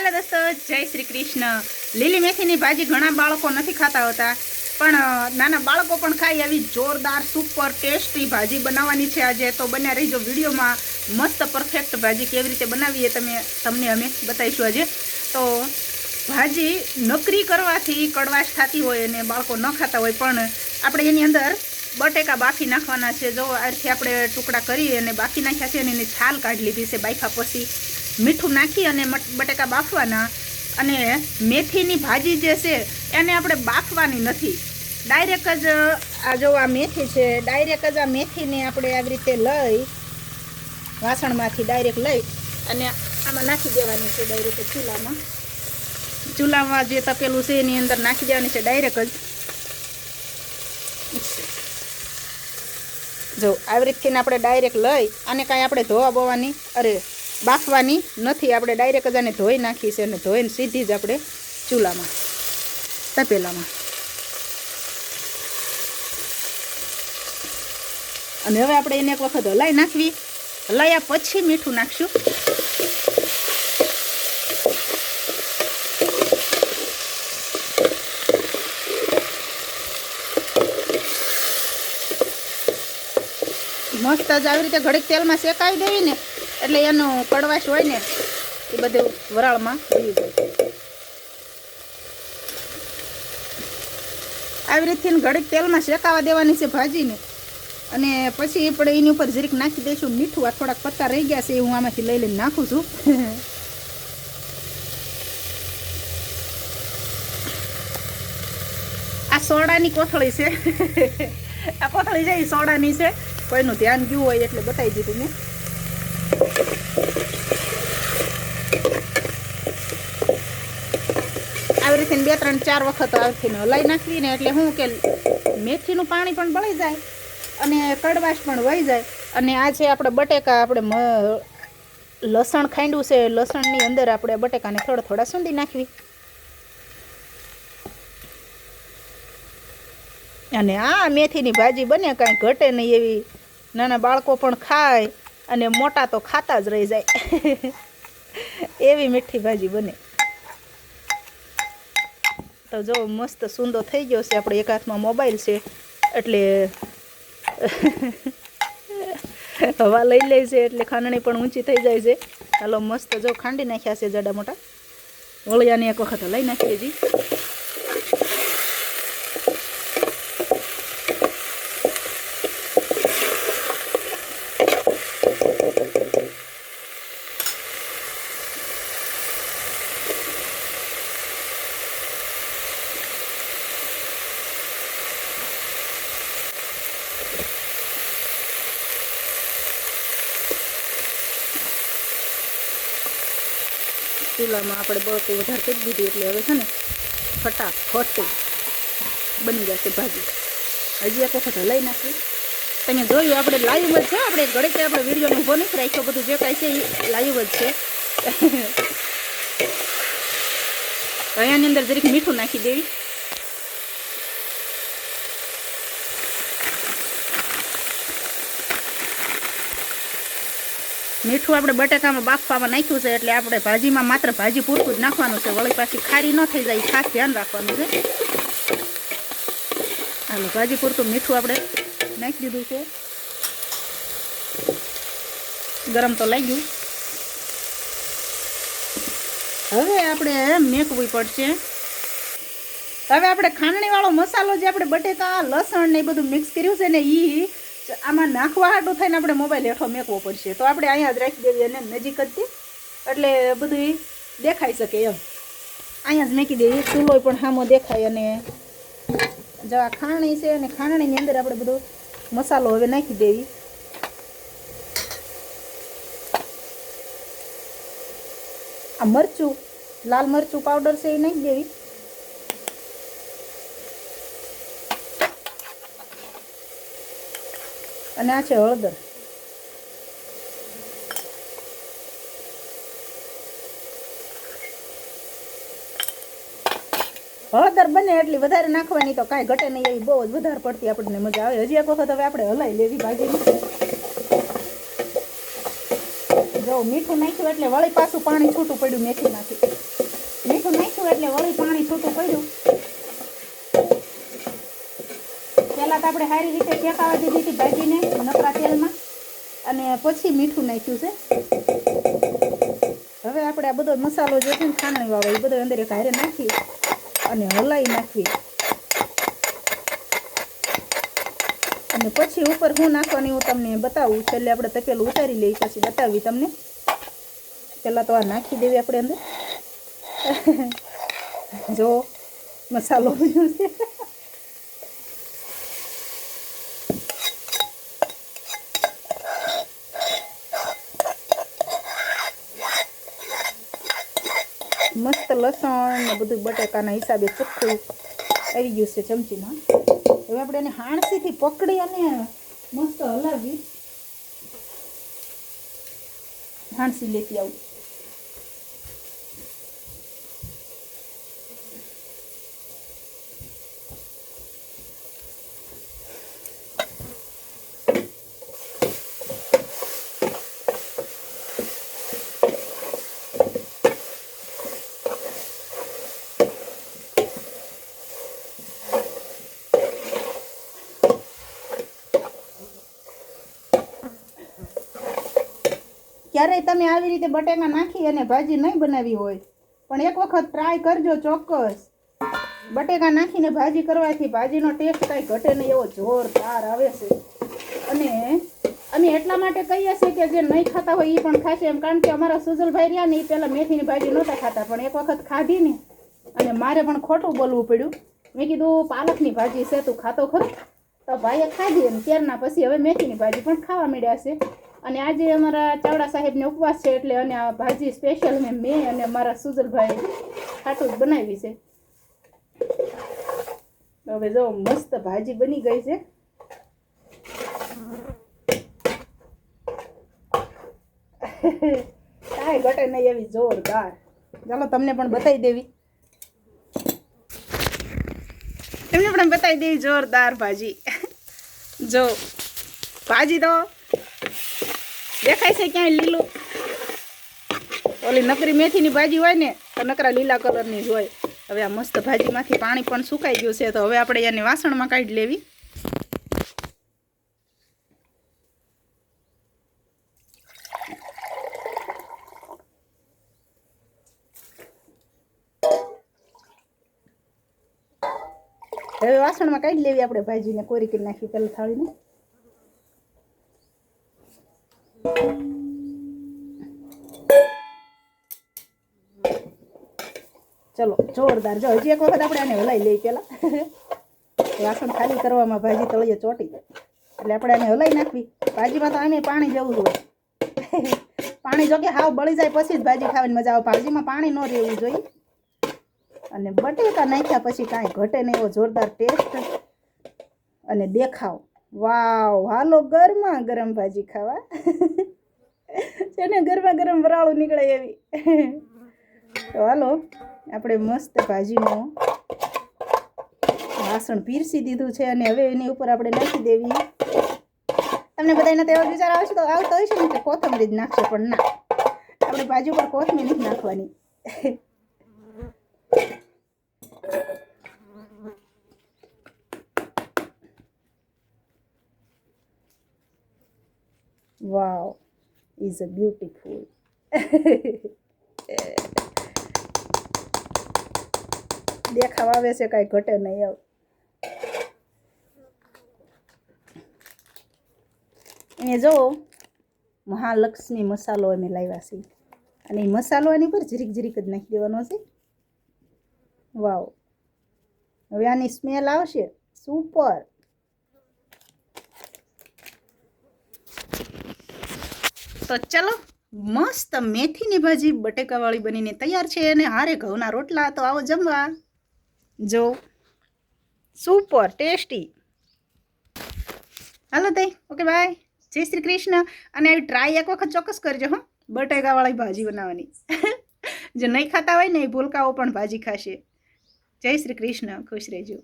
Hello दोस्तों, जय श्री कृष्ण। લીલી મેથીની ભાજી ઘણા બાળકો નથી ખાતા હોતા, પણ નાના બાળકો પણ ખાય એવી જોરદાર સુપર ટેસ્ટી ભાજી બનાવવાની છે આજે। તો બન્યા રહીજો વિડીયોમાં। મસ્ત પરફેક્ટ ભાજી કેવી રીતે બનાવી એ તમને અમે બતાવીશું આજે। તો ભાજી નકરી કરવાથી કડવાશ થતી હોય અને બાળકો ન ખાતા હોય, પણ આપણે એની અંદર બટેકા બાફી નાખવાના છે। જો આથી આપણે ટુકડા કરી અને બાફી નાખ્યા છે અને એની છાલ કાઢી લીધી છે। બાફા પછી મીઠું નાખી અને બટેકા બાફવાના। અને મેથીની ભાજી જે છે એને આપણે બાફવાની નથી, ડાયરેક્ટ જ આ જો આ મેથી છે, ડાયરેક્ટ જ આ મેથીને આપણે આવી રીતે લઈ વાસણમાંથી ડાયરેક્ટ લઈ અને આમાં નાખી દેવાની છે। ડાયરેક્ટ ચૂલામાં જે તપેલું છે એની અંદર નાખી દેવાની છે ડાયરેક્ટ જ। જો આવી રીતથી આપણે ડાયરેક્ટ લઈ અને કાંઈ આપણે ધોવા બોવાની બાફવાની નથી, આપણે ડાયરેક્ટ જ આને ધોઈ નાખી છે અને ધોઈને સીધી જ આપણે ચૂલામાં તપેલામાં। અને હવે આપણે એને એક વખત હલાઈ નાખવી, હલાયા પછી મીઠું નાખશું। મસ્ત જ આવી રીતે ઘડીક તેલમાં શેકાવી દેવી ને એટલે એનો કડવાશ હોય ને એ બધું વરાળમાં આવી જાય। આવી રીતે ઘડીક તેલમાં શેકાવા દેવાની છે ભાજીને, અને પછી આપણે એની ઉપર જરીક નાખી દઈશું મીઠું। આ થોડાક પત્તા રહી ગયા છે એ હું આમાંથી લઈ લઈને નાખું છું। આ સોડાની કોથળી છે, આ કોથળી છે એ સોડાની છે, કોઈનું ધ્યાન ગયું હોય એટલે બતાવી દીધું મેં। આવી રીતે 2 3 4 વખત આવથી હલાઈ નાખવી ને એટલે શું કે મેથીનું પાણી પણ બળી જાય અને કડવાશ પણ વહી જાય। અને આ છે આપણે બટેકા, આપણે લસણ ખાંડ્યું છે, લસણની અંદર આપણે બટેકાને થોડા સૂંદી નાખવી। અને આ મેથીની ભાજી બને કાંઈ ઘટે નહીં એવી, નાના બાળકો પણ ખાય અને મોટા તો ખાતા જ રહી જાય એવી મીઠી ભાજી બને। તો જો મસ્ત સૂંદો થઈ ગયો છે, આપણે એક હાથમાં મોબાઈલ છે એટલે હવા લઈ લે છે એટલે ખાંડણી પણ ઊંચી થઈ જાય છે। ચાલો મસ્ત જો ખાંડી નાખ્યા છે જાડા મોટા, વળિયાને એક વખત લઈ નાખીએ જી। ચૂલામાં આપણે બળતું વધારે કરી દીધી એટલે હવે છે ને ફટાફટ બની જશે ભાજી। હજી એક વખત હલાઈ નાખી। તમે જોયું આપણે લાઈવ જ છે, આપણે ઘડીક આપણે વિડીયોને ઊભો નથી રાખ્યો, બધું જે કાંઈ છે એ લાઈવ જ છે। અહીંયાની અંદર જરીક મીઠું નાખી દેવી, મીઠું આપણે બટેકામાં બાફવામાં નાખ્યું છે એટલે આપણે ભાજીમાં માત્ર ભાજી પૂરતું જ નાખવાનું છે, વળી પાછી ખારી ન થઈ જાય ખાસ ધ્યાન રાખવાનું છે। હાલો ભાજી પૂરતું મીઠું આપણે નાખી દીધું છે, ગરમ તો લાગ્યું। હવે આપણે મેકવું પડશે। હવે આપણે ખાંડણીવાળો મસાલો જે આપણે બટેકા લસણ ને એ બધું મિક્સ કર્યું છે ને એ આમાં નાખવા હાટું થઈને આપણે મોબાઈલ હેઠો મેકવો પડશે। તો આપણે અહીંયા જ રાખી દેવી અને નજીક જ એટલે બધું દેખાઈ શકે એમ, અહીંયા જ મેકી દેવી, ચૂલો પણ સામો દેખાય। અને જો આ ખાંડણી છે અને ખાંડણીની અંદર આપણે બધો મસાલો હવે નાખી દેવી। આ મરચું, લાલ મરચું પાવડર છે એ નાખી દેવી। અને આ છે હળદર, હળદર બને એટલી વધારે નાખવાની, તો કાંઈ ઘટે નહીં એવી બહુ જ વધારે પડતી આપણને મજા આવે। હજી એક વખત હવે આપણે હલાઈ લેવી ભાજીને। જો મીઠું નાખ્યું એટલે વળી પાછું પાણી છૂટું પડ્યું મેથીમાંથી। આપણે સારી રીતે શેકાવા દીધી હતી ભાજીને નકરા તેલમાં અને પછી મીઠું નાખ્યું છે. હવે આપણે આ બધો મસાલો જે છે ને ખાંડણી વાળો એ બધો અંદર એક હારે નાખી અને હલાવી નાખવી અને પછી ઉપર હું નાખવાની હું તમને બતાવું. છેલ્લે આપણે તપેલું ઉતારી લઈ પછી બતાવી તમને. પહેલાં તો આ નાખી દેવી આપણે અંદર. જો મસાલો બન્યો છે. મસ્ત લસણ ને બધું બટેકાના હિસાબે ચોખ્ખું આવી ગયું છે ચમચીમાં. હવે આપણે એને હાણસીથી પકડી અને મસ્ત હલાવી હાણસી લેતી આવું. ક્યારેય તમે આવી રીતે બટેકા નાખી અને ભાજી નહીં બનાવી હોય પણ એક વખત ટ્રાય કરજો ચોક્કસ. બટેકા નાખીને ભાજી કરવાથી ભાજીનો ટેસ્ટ કાંઈ ઘટે નહીં એવો જોરદાર આવે છે. અને અમે એટલા માટે કહીએ છીએ કે જે નહીં ખાતા હોય એ પણ ખાશે એમ, કારણ કે અમારા સુજલભાઈ રહ્યા ને એ પહેલાં મેથીની ભાજી નહોતા ખાતા પણ એક વખત ખાધી ને અને મારે પણ ખોટું બોલવું પડ્યું. મેં કીધું પાલકની ભાજી છે તું ખાતો ખરો? તો ભાઈએ ખાધી એમ ત્યારના પછી હવે મેથીની ભાજી પણ ખાવા માંડ્યા છે. અને આજે અમારા ચાવડા સાહેબને ઉપવાસ છે એટલે અને આ ભાજી સ્પેશિયલ મેં અને મારા સુજલભાઈ ખાટું જ બનાવી છે. હવે જો મસ્ત ભાજી બની ગઈ છે. કાંઈ ઘટે નહીં એવી જોરદાર. ચાલો તમને પણ બતાવી દેવી. તમને પણ બતાવી દેવી જોરદાર ભાજી. જો ભાજી તો દેખાય છે ક્યાંય લીલું. ઓલી નકરી મેથીની ભાજી હોય ને તો નકરા લીલા કલરની જ હોય. હવે આ મસ્ત ભાજીમાંથી પાણી પણ સુકાઈ ગયું છે તો હવે આપણે એને વાસણમાં કાઢી લેવી. હવે વાસણમાં કાઢી લેવી આપણે ભાજીને કોરી કરી નાખી પહેલાં થાળીને. ચલો જોરદાર. જો હજી એક વખત આપણે આને હલાવી લઈએ. પહેલાં વાસણ ખાલી કરવામાં ભાજી તળીએ ચોટી એટલે આપણે આને હલાવી નાખવી. ભાજીમાં તો આમે પાણી જવું જોઈએ. પાણી જો કે હાવ બળી જાય પછી જ ભાજી ખાવાની મજા આવે. ભાજીમાં પાણી ન રહેવું જોઈએ. અને બટેકા નાખ્યા પછી કાંઈ ઘટે નહીં એવો જોરદાર ટેસ્ટ અને દેખાવ. વાવ, હાલો ગરમા ગરમ ભાજી ખાવા. છે ને ગરમા ગરમ વરાળું નીકળે એવી. તો હાલો આપણે મસ્ત ભાજીનું વાસણ પીરસી દીધું છે અને હવે એની ઉપર આપણે નાખી દેવી. તમને બધાને તો એવો વિચાર આવશે તો આવતો હોય છે ને કે કોથમરી જ નાખશે પણ ના, આપણે ભાજી ઉપર કોથમીર નથી નાખવાની. વાવ is a beautiful. દેખાવ આવે છે કાંઈ ઘટે નહીં આવ. એને જો મહાલક્ષ્મી મસાલો અમે લાવ્યા છે અને એ મસાલો એની પર જરીક જરીક જ નાખી દેવાનો છે. વાવ, હવે આની સ્મેલ આવશે સુપર. તો ચલો મસ્ત મેથીની ભાજી બટેકાવાળી બનીને તૈયાર છે અને હારે ઘઉંના રોટલા. તો આવો જમવા. જો સુપર ટેસ્ટી. હાલો તઈ ઓકે બાય. જય શ્રી કૃષ્ણ. અને આવી ટ્રાય એક વખત ચોક્કસ કરજો હો બટેકાવાળી ભાજી બનાવવાની. જે નહીં ખાતા હોય ને એ ભૂલકાઓ પણ ભાજી ખાશે. જય શ્રી કૃષ્ણ. ખુશ રહેજો.